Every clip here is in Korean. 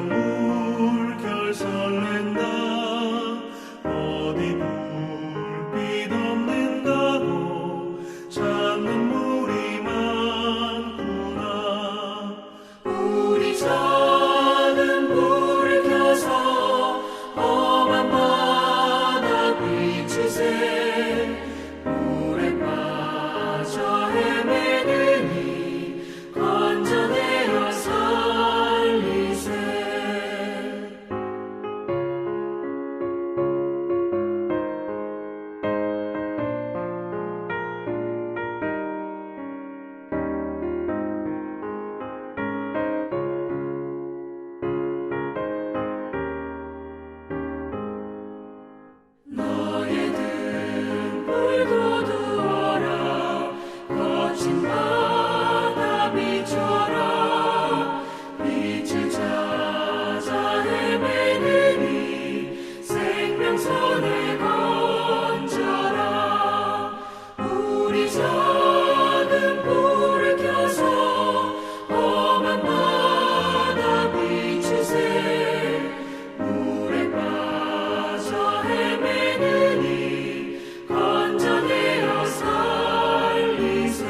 물결 설렌다. 어디 불빛 없는다고 찾는 물이 많구나. 우리 작은 불을 켜서 험한 바다 비추세. 물에 빠져 헤매느니 건져내어 살리세. 너의 등불 거두어라. 거친 바다 비춰라. 빛을 찾아 헤매느니 생명선을 건져라. 우리 작은 불을 켜서 험한 바다 비추세. 물에 빠져 헤매느니 건져내어 살리세.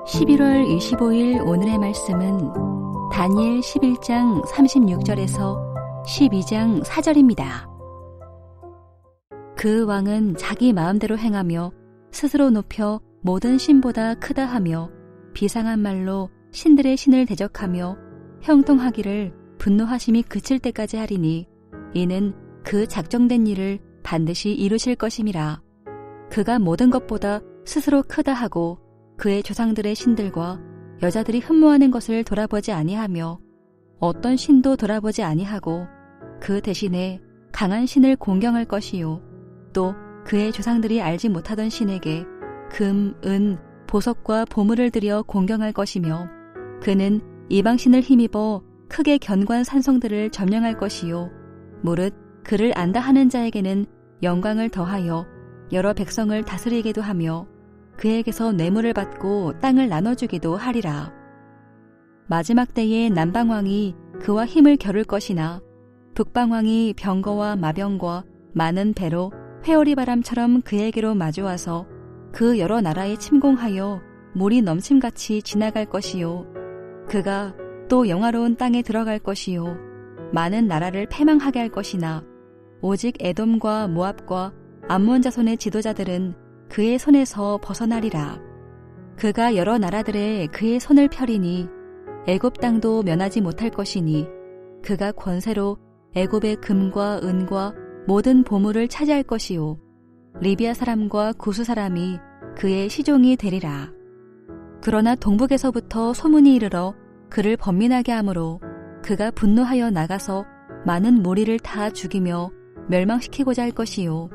(11월 25일) 오늘의 말씀은 다니엘 11장 36절에서 12장 4절입니다. 그 왕은 자기 마음대로 행하며 스스로 높여 모든 신보다 크다 하며 비상한 말로 신들의 신을 대적하며 형통하기를 분노하심이 그칠 때까지 하리니 이는 그 작정된 일을 반드시 이루실 것임이라. 그가 모든 것보다 스스로 크다 하고 그의 조상들의 신들과 여자들이 흠모하는 것을 돌아보지 아니하며 어떤 신도 돌아보지 아니하고 그 대신에 강한 신을 공경할 것이요 또 그의 조상들이 알지 못하던 신에게 금, 은, 보석과 보물을 들여 공경할 것이며 그는 이방신을 힘입어 크게 견고한 산성들을 점령할 것이요 무릇 그를 안다 하는 자에게는 영광을 더하여 여러 백성을 다스리게도 하며 그에게서 뇌물을 받고 땅을 나눠주기도 하리라. 마지막 때에 남방왕이 그와 힘을 겨룰 것이나 북방왕이 병거와 마병과 많은 배로 회오리 바람처럼 그에게로 마주와서 그 여러 나라에 침공하여 물이 넘침같이 지나갈 것이요 그가 또 영화로운 땅에 들어갈 것이요 많은 나라를 패망하게 할 것이나 오직 에돔과 모압과 암몬 자손의 지도자들은 그의 손에서 벗어나리라. 그가 여러 나라들에 그의 손을 펴리니 애굽 땅도 면하지 못할 것이니 그가 권세로 애굽의 금과 은과 모든 보물을 차지할 것이요 리비아 사람과 구스 사람이 그의 시종이 되리라. 그러나 동북에서부터 소문이 이르러 그를 번민하게 하므로 그가 분노하여 나가서 많은 무리를 다 죽이며 멸망시키고자 할 것이요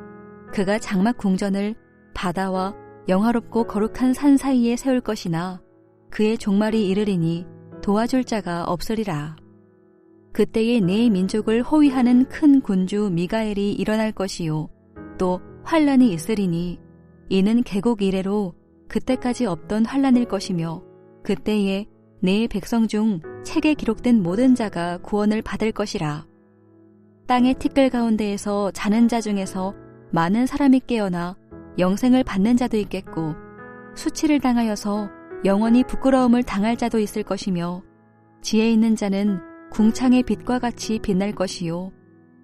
그가 장막 궁전을 바다와 영화롭고 거룩한 산 사이에 세울 것이나 그의 종말이 이르리니 도와줄 자가 없으리라. 그때에 네 민족을 호위하는 큰 군주 미가엘이 일어날 것이요 또 환란이 있으리니 이는 개국 이래로 그때까지 없던 환란일 것이며 그때에 네 백성 중 책에 기록된 모든 자가 구원을 받을 것이라. 땅의 티끌 가운데에서 자는 자 중에서 많은 사람이 깨어나 영생을 받는 자도 있겠고 수치를 당하여서 영원히 부끄러움을 당할 자도 있을 것이며 지혜 있는 자는 궁창의 빛과 같이 빛날 것이요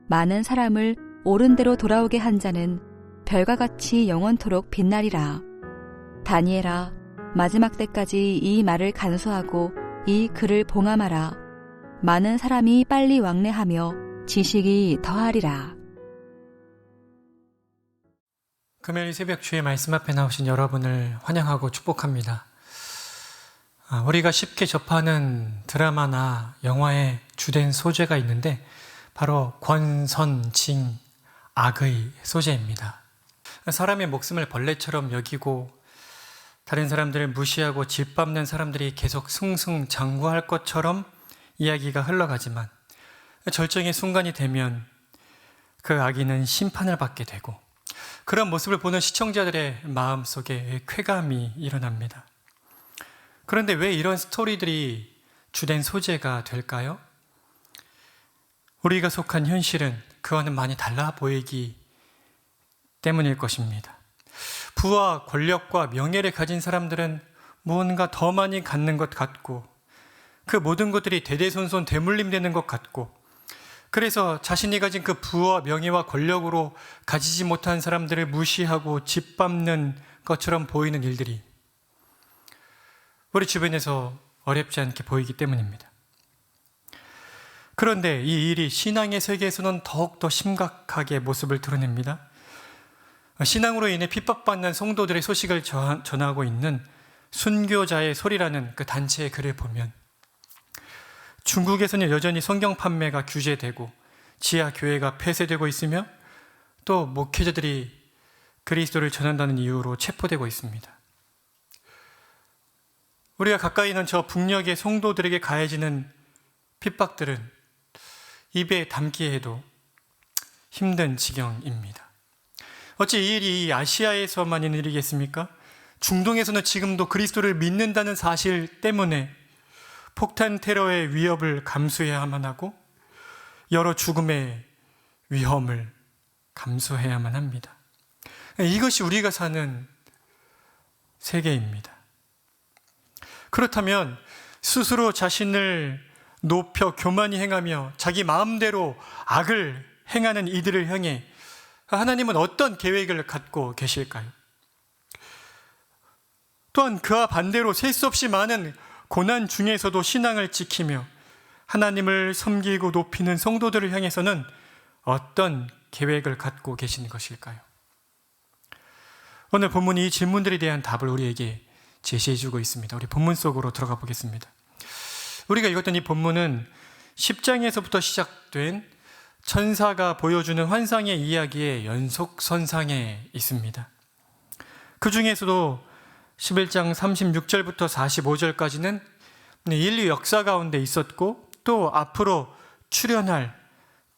많은 사람을 옳은 대로 돌아오게 한 자는 별과 같이 영원토록 빛나리라. 다니엘아, 마지막 때까지 이 말을 간수하고 이 글을 봉함하라. 많은 사람이 빨리 왕래하며 지식이 더하리라. 금요일 새벽 주의 말씀 앞에 나오신 여러분을 환영하고 축복합니다. 우리가 쉽게 접하는 드라마나 영화의 주된 소재가 있는데 바로 권선징 악의 소재입니다. 사람의 목숨을 벌레처럼 여기고 다른 사람들을 무시하고 짓밟는 사람들이 계속 승승장구할 것처럼 이야기가 흘러가지만 절정의 순간이 되면 그 악인은 심판을 받게 되고 그런 모습을 보는 시청자들의 마음속에 쾌감이 일어납니다. 그런데 왜 이런 스토리들이 주된 소재가 될까요? 우리가 속한 현실은 그와는 많이 달라 보이기 때문일 것입니다. 부와 권력과 명예를 가진 사람들은 무언가 더 많이 갖는 것 같고 그 모든 것들이 대대손손 대물림되는 것 같고 그래서 자신이 가진 그 부와 명예와 권력으로 가지지 못한 사람들을 무시하고 짓밟는 것처럼 보이는 일들이 우리 주변에서 어렵지 않게 보이기 때문입니다. 그런데 이 일이 신앙의 세계에서는 더욱더 심각하게 모습을 드러냅니다. 신앙으로 인해 핍박받는 성도들의 소식을 전하고 있는 순교자의 소리라는 그 단체의 글을 보면 중국에서는 여전히 성경 판매가 규제되고 지하 교회가 폐쇄되고 있으며 또 목회자들이 그리스도를 전한다는 이유로 체포되고 있습니다. 우리가 가까이 있는 저 북녘의 성도들에게 가해지는 핍박들은 입에 담기 해도 힘든 지경입니다. 어찌 이 일이 아시아에서만 있는 일이겠습니까? 중동에서는 지금도 그리스도를 믿는다는 사실 때문에 폭탄 테러의 위협을 감수해야만 하고 여러 죽음의 위험을 감수해야만 합니다. 이것이 우리가 사는 세계입니다. 그렇다면 스스로 자신을 높여 교만히 행하며 자기 마음대로 악을 행하는 이들을 향해 하나님은 어떤 계획을 갖고 계실까요? 또한 그와 반대로 셀 수 없이 많은 고난 중에서도 신앙을 지키며 하나님을 섬기고 높이는 성도들을 향해서는 어떤 계획을 갖고 계신 것일까요? 오늘 본문이 이 질문들에 대한 답을 우리에게 제시해주고 있습니다. 우리 본문 속으로 들어가 보겠습니다. 우리가 읽었던 이 본문은 10장에서부터 시작된 천사가 보여주는 환상의 이야기의 연속선상에 있습니다. 그 중에서도 11장 36절부터 45절까지는 인류 역사 가운데 있었고 또 앞으로 출현할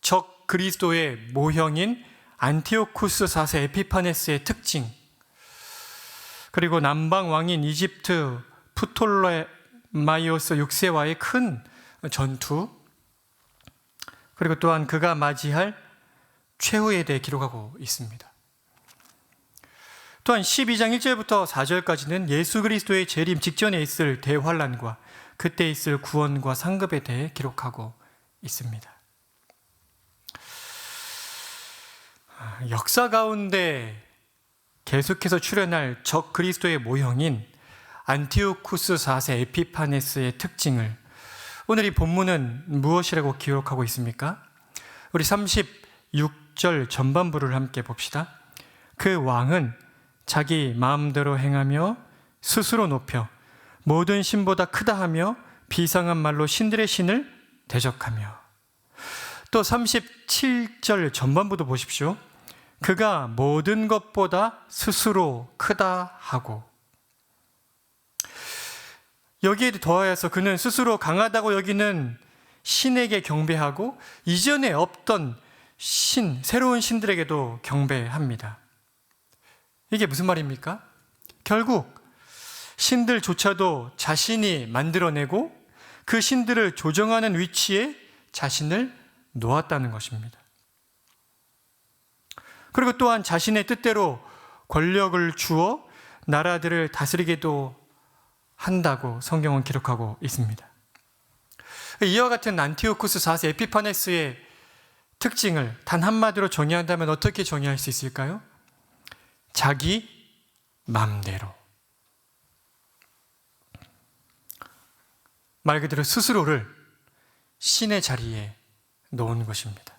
적 그리스도의 모형인 안티오쿠스 4세 에피파네스의 특징, 그리고 남방 왕인 이집트 프톨레마이오스 6세와의 큰 전투, 그리고 또한 그가 맞이할 최후에 대해 기록하고 있습니다. 또한 12장 1절부터 4절까지는 예수 그리스도의 재림 직전에 있을 대환란과 그때 있을 구원과 상급에 대해 기록하고 있습니다. 역사 가운데 계속해서 출현할 적 그리스도의 모형인 안티오쿠스 4세 에피파네스의 특징을 오늘 이 본문은 무엇이라고 기록하고 있습니까? 우리 36절 전반부를 함께 봅시다. 그 왕은 자기 마음대로 행하며 스스로 높여 모든 신보다 크다 하며 비상한 말로 신들의 신을 대적하며, 또 37절 전반부도 보십시오. 그가 모든 것보다 스스로 크다 하고, 여기에 더하여서 그는 스스로 강하다고 여기는 신에게 경배하고 이전에 없던 새로운 신들에게도 경배합니다. 이게 무슨 말입니까? 결국 신들조차도 자신이 만들어내고 그 신들을 조정하는 위치에 자신을 놓았다는 것입니다. 그리고 또한 자신의 뜻대로 권력을 주어 나라들을 다스리게도 한다고 성경은 기록하고 있습니다. 이와 같은 안티오쿠스 4세 에피파네스의 특징을 단 한마디로 정의한다면 어떻게 정의할 수 있을까요? 자기 마음대로. 말 그대로 스스로를 신의 자리에 놓은 것입니다.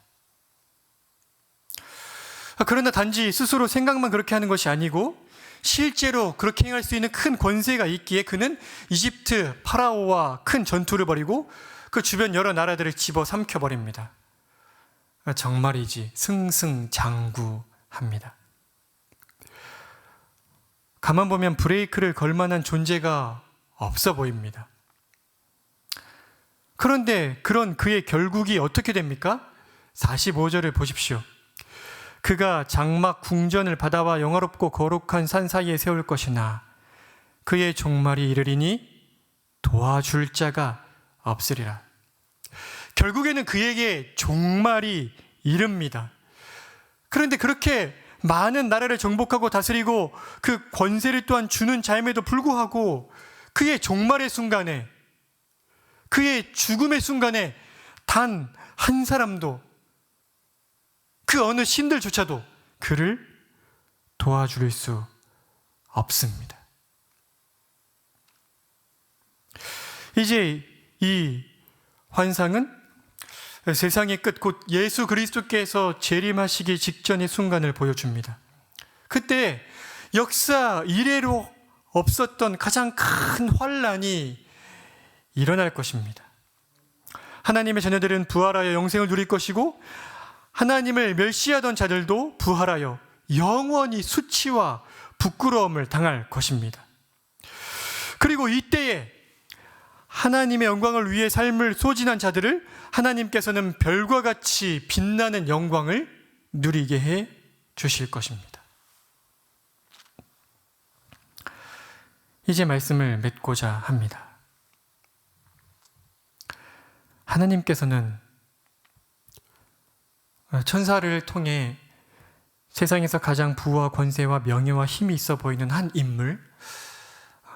그러나 단지 스스로 생각만 그렇게 하는 것이 아니고 실제로 그렇게 행할 수 있는 큰 권세가 있기에 그는 이집트 파라오와 큰 전투를 벌이고 그 주변 여러 나라들을 집어삼켜버립니다. 정말이지 승승장구합니다. 가만 보면 브레이크를 걸 만한 존재가 없어 보입니다. 그런데 그런 그의 결국이 어떻게 됩니까? 45절을 보십시오. 그가 장막 궁전을 바다와 영화롭고 거룩한 산 사이에 세울 것이나 그의 종말이 이르리니 도와줄 자가 없으리라. 결국에는 그에게 종말이 이릅니다. 그런데 그렇게 많은 나라를 정복하고 다스리고 그 권세를 또한 주는 자임에도 불구하고 그의 종말의 순간에, 그의 죽음의 순간에 단 한 사람도, 그 어느 신들조차도 그를 도와줄 수 없습니다. 이제 이 환상은 세상의 끝, 곧 예수 그리스도께서 재림하시기 직전의 순간을 보여줍니다. 그때 역사 이래로 없었던 가장 큰 환란이 일어날 것입니다. 하나님의 자녀들은 부활하여 영생을 누릴 것이고, 하나님을 멸시하던 자들도 부활하여 영원히 수치와 부끄러움을 당할 것입니다. 그리고 이때에 하나님의 영광을 위해 삶을 소진한 자들을 하나님께서는 별과 같이 빛나는 영광을 누리게 해 주실 것입니다. 이제 말씀을 맺고자 합니다. 하나님께서는 천사를 통해 세상에서 가장 부와 권세와 명예와 힘이 있어 보이는 한 인물,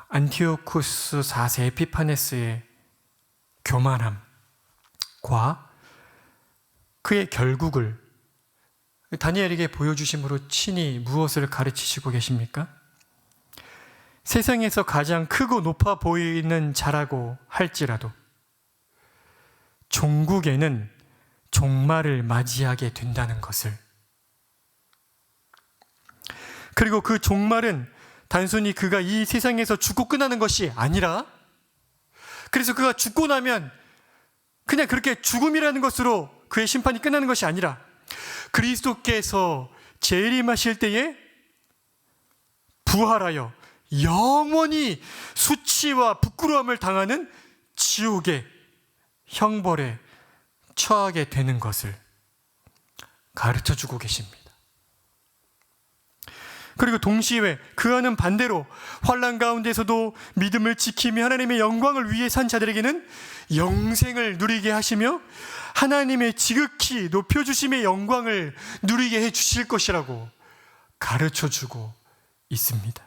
안티오쿠스 4세 에피파네스의 교만함과 그의 결국을 다니엘에게 보여주심으로 친히 무엇을 가르치시고 계십니까? 세상에서 가장 크고 높아 보이는 자라고 할지라도 종국에는 종말을 맞이하게 된다는 것을, 그리고 그 종말은 단순히 그가 이 세상에서 죽고 끝나는 것이 아니라, 그래서 그가 죽고 나면 그냥 그렇게 죽음이라는 것으로 그의 심판이 끝나는 것이 아니라 그리스도께서 재림하실 때에 부활하여 영원히 수치와 부끄러움을 당하는 지옥의 형벌에 처하게 되는 것을 가르쳐주고 계십니다. 그리고 동시에 그와는 반대로 환난 가운데서도 믿음을 지키며 하나님의 영광을 위해 산 자들에게는 영생을 누리게 하시며 하나님의 지극히 높여주심의 영광을 누리게 해주실 것이라고 가르쳐주고 있습니다.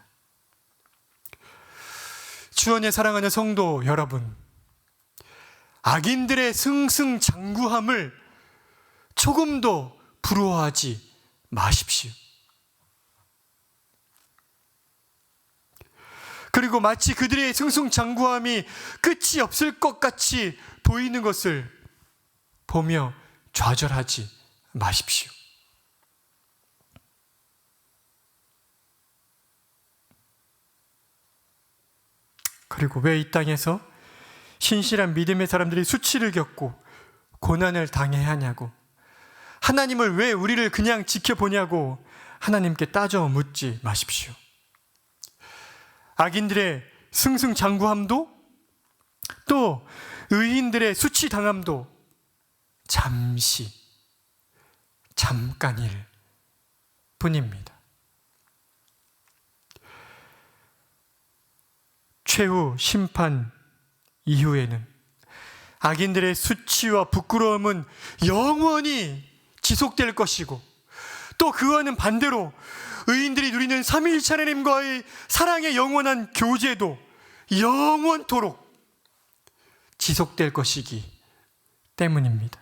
주 안에 사랑하는 성도 여러분, 악인들의 승승장구함을 조금도 부러워하지 마십시오. 그리고 마치 그들의 승승장구함이 끝이 없을 것 같이 보이는 것을 보며 좌절하지 마십시오. 그리고 왜 이 땅에서 신실한 믿음의 사람들이 수치를 겪고 고난을 당해야 하냐고, 하나님을 왜 우리를 그냥 지켜보냐고 하나님께 따져 묻지 마십시오. 악인들의 승승장구함도 또 의인들의 수치당함도 잠깐일 뿐입니다. 최후 심판 이후에는 악인들의 수치와 부끄러움은 영원히 지속될 것이고, 또 그와는 반대로 의인들이 누리는 삼위일체 하나님과의 사랑의 영원한 교제도 영원토록 지속될 것이기 때문입니다.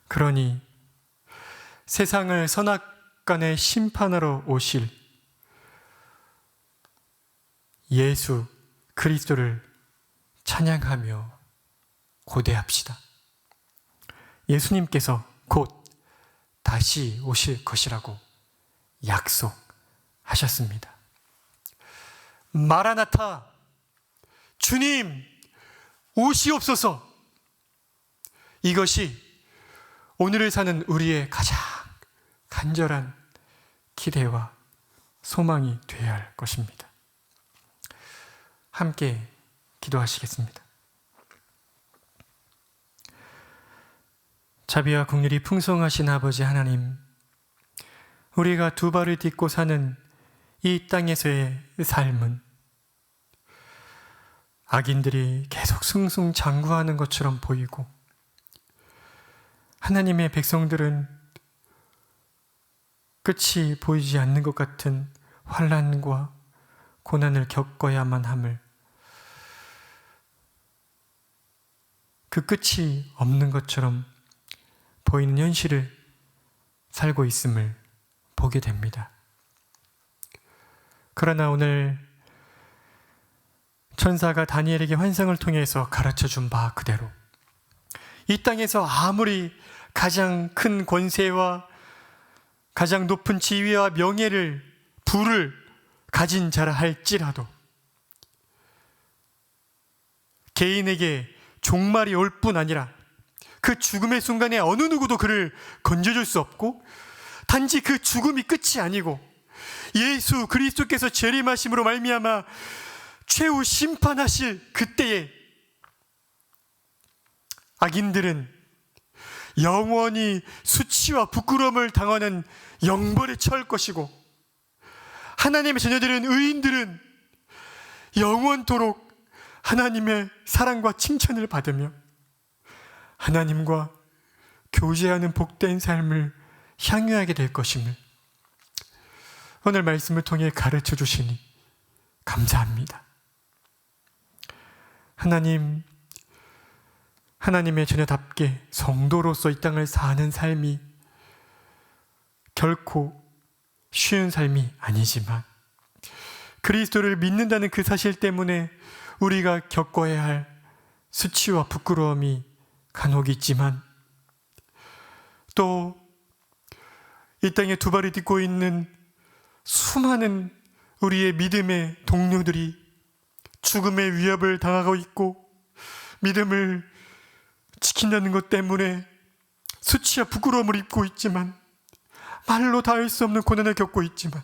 그러니 세상을 선악간의 심판하러 오실 예수 그리스도를 찬양하며 고대합시다. 예수님께서 곧 다시 오실 것이라고 약속하셨습니다. 마라나타, 주님 오시옵소서. 이것이 오늘을 사는 우리의 가장 간절한 기대와 소망이 되어야 할 것입니다. 함께 기도하시겠습니다. 자비와 긍휼이 풍성하신 아버지 하나님, 우리가 두 발을 딛고 사는 이 땅에서의 삶은 악인들이 계속 승승장구하는 것처럼 보이고, 하나님의 백성들은 끝이 보이지 않는 것 같은 환난과 고난을 겪어야만 함을, 그 끝이 없는 것처럼 보이는 현실을 살고 있음을 보게 됩니다. 그러나 오늘 천사가 다니엘에게 환상을 통해서 가르쳐준 바 그대로 이 땅에서 아무리 가장 큰 권세와 가장 높은 지위와 명예를, 부를 가진 자라 할지라도 개인에게 종말이 올 뿐 아니라 그 죽음의 순간에 어느 누구도 그를 건져줄 수 없고, 단지 그 죽음이 끝이 아니고 예수 그리스도께서 재림하심으로 말미암아 최후 심판하실 그때에 악인들은 영원히 수치와 부끄러움을 당하는 영벌에 처할 것이고, 하나님의 자녀들은, 의인들은 영원토록 하나님의 사랑과 칭찬을 받으며 하나님과 교제하는 복된 삶을 향유하게 될 것임을 오늘 말씀을 통해 가르쳐 주시니 감사합니다. 하나님, 하나님의 자녀답게 성도로서 이 땅을 사는 삶이 결코 쉬운 삶이 아니지만, 그리스도를 믿는다는 그 사실 때문에 우리가 겪어야 할 수치와 부끄러움이 간혹 있지만, 또 이 땅에 두 발이 딛고 있는 수많은 우리의 믿음의 동료들이 죽음의 위협을 당하고 있고, 믿음을 지킨다는 것 때문에 수치와 부끄러움을 입고 있지만, 말로 닿을 수 없는 고난을 겪고 있지만,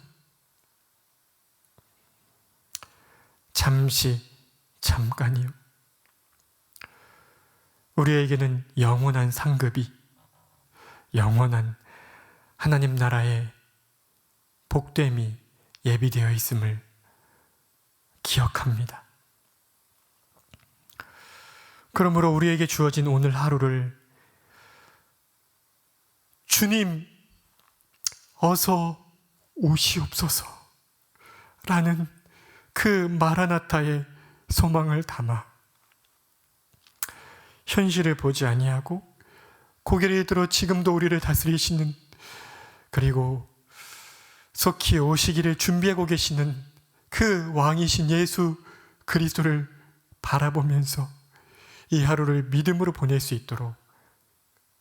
잠깐이요, 우리에게는 영원한 상급이, 영원한 하나님 나라의 복됨이 예비되어 있음을 기억합니다. 그러므로 우리에게 주어진 오늘 하루를 주님 어서 오시옵소서 라는 그 마라나타의 소망을 담아 현실을 보지 아니하고 고개를 들어 지금도 우리를 다스리시는, 그리고 속히 오시기를 준비하고 계시는 그 왕이신 예수 그리스도를 바라보면서 이 하루를 믿음으로 보낼 수 있도록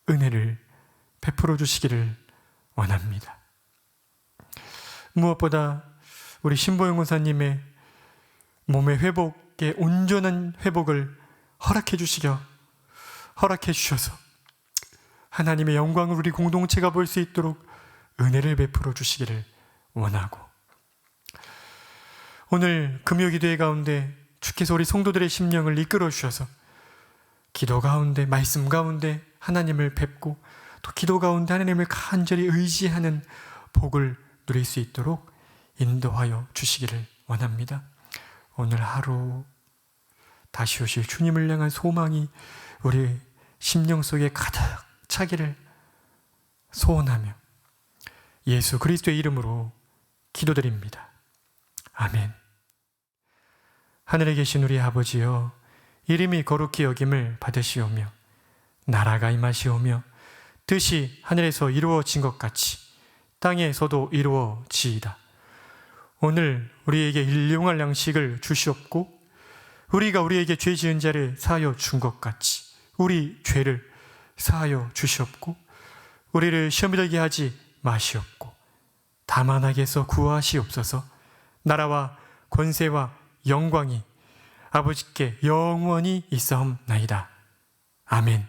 은혜를 베풀어 주시기를 원합니다. 무엇보다 우리 신보영 권사님의 몸의 회복에 온전한 회복을 허락해 주셔서 하나님의 영광을 우리 공동체가 볼 수 있도록 은혜를 베풀어 주시기를 원하고, 오늘 금요기도회 가운데 주께서 우리 성도들의 심령을 이끌어 주셔서 기도 가운데, 말씀 가운데 하나님을 뵙고, 또 기도 가운데 하나님을 간절히 의지하는 복을 누릴 수 있도록 인도하여 주시기를 원합니다. 오늘 하루 다시 오실 주님을 향한 소망이 우리 심령 속에 가득 차기를 소원하며 예수 그리스도의 이름으로 기도드립니다. 아멘. 하늘에 계신 우리 아버지여, 이름이 거룩히 여김을 받으시오며 나라가 임하시오며 뜻이 하늘에서 이루어진 것 같이 땅에서도 이루어지이다. 오늘 우리에게 일용할 양식을 주시옵고, 우리가 우리에게 죄 지은 자를 사하여 준 것 같이 우리 죄를 사하여 주시옵고, 우리를 시험에 들게 하지 마시옵고 다만 악에서 구하시옵소서. 나라와 권세와 영광이 아버지께 영원히 있사옵나이다. 아멘.